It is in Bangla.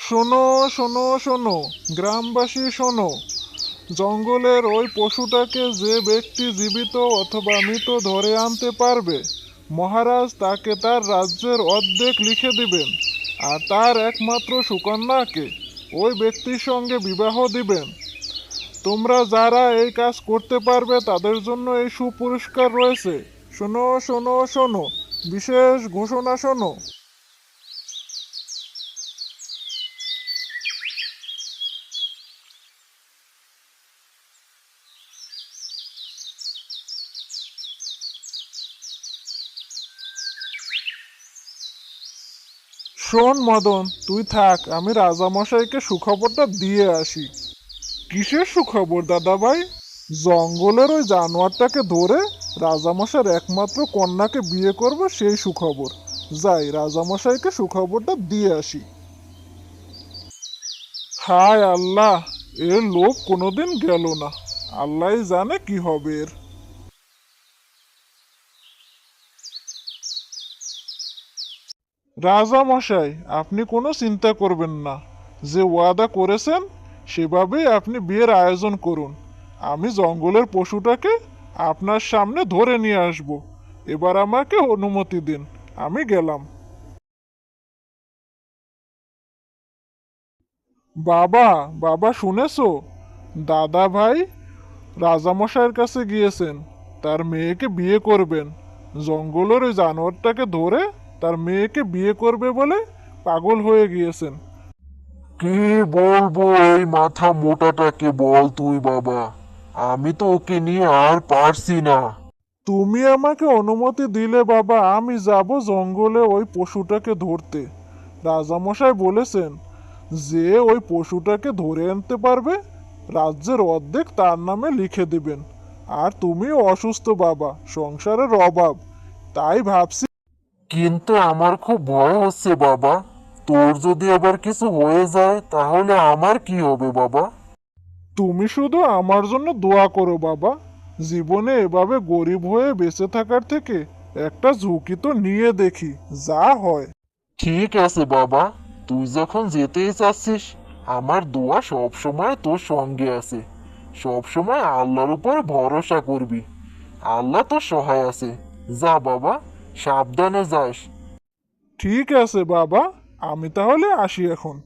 শোনো শোনো শোনো, গ্রামবাসী শোনো। জঙ্গলের ওই পশুটাকে যে ব্যক্তি জীবিত অথবা মৃত ধরে আনতে পারবে, মহারাজ তাকে তার রাজ্যের অর্ধেক লিখে দিবেন, আর তার একমাত্র সুকন্যাকে ওই ব্যক্তির সঙ্গে বিবাহ দিবেন। তোমরা যারা এই কাজ করতে পারবে তাদের জন্য এই সুপুরস্কার রয়েছে। শোনো শোনো শোনো, বিশেষ ঘোষণা শোনো। শোন মদন, তুই থাক, আমি রাজামশাইকে সুখবরটা দিয়ে আসি। কিসের সুখবর দাদা ভাই? জঙ্গলের ওই জানোয়ারটাকে ধরে রাজামশাইয়ের একমাত্র কন্যাকে বিয়ে করবো, সেই সুখবর। যাই, রাজামশাইকে সুখবরটা দিয়ে আসি। হায় আল্লাহ, এর লোভ কোনোদিন গেল না। আল্লাহই জানে কি হবে এর। রাজামশাই, আপনি কোনো চিন্তা করবেন না। যে ওয়াদা করেছেন সেভাবেই আপনি বিয়ের আয়োজন করুন। আমি জঙ্গলের পশুটাকে আপনার সামনে ধরে নিয়ে আসব। এবার আমাকে অনুমতি দিন, আমি গেলাম। বাবা, বাবা শুনেছো? দাদা ভাই রাজামশাইয়ের কাছে গিয়েছেন, তার মেয়েকে বিয়ে করবেন। জঙ্গলের ওই জানোয়ারটাকে ধরে তার মেয়েকে বিয়ে করবে বলে পাগল হয়ে গিয়েছেন। কি বলবো এই মাথা মোটাটাকে, বল তুই বাবা। আমি তো ওকে নিয়ে আর পারছি না। তুমি আমাকে অনুমতি দিলে বাবা, আমি যাব জঙ্গলে ওই পশুটাকে ধরতে। রাজামশাই বলেছেন যে ওই পশুটাকে ধরে আনতে পারবে রাজ্যের অর্ধেক তার নামে লিখে দিবেন। আর তুমি অসুস্থ বাবা, সংসারের অভাব, তাই ভাবছি। কিন্তু আমার খুব ভয় হচ্ছে বাবা। তোর যদি আবার কিছু হয়ে যায় তাহলে আমার কি হবে বাবা? তুমি শুধু আমার জন্য দোয়া করো বাবা। জীবনে এভাবে গরিব হয়ে বেঁচে থাকার থেকে একটা ঝুঁকি তো নিয়ে দেখি, যা হয়। ঠিক আছে বাবা, তুই যখন যেতেই চাচ্ছিস, আমার দোয়া সব সময় তোর সঙ্গে আছে। সব সময় আল্লাহর উপর ভরসা করবি। আল্লাহ তোর সহায় আছে। যা বাবা, সাবধানে যাস। ঠিক আছে বাবা, আমি তাহলে আসি এখন।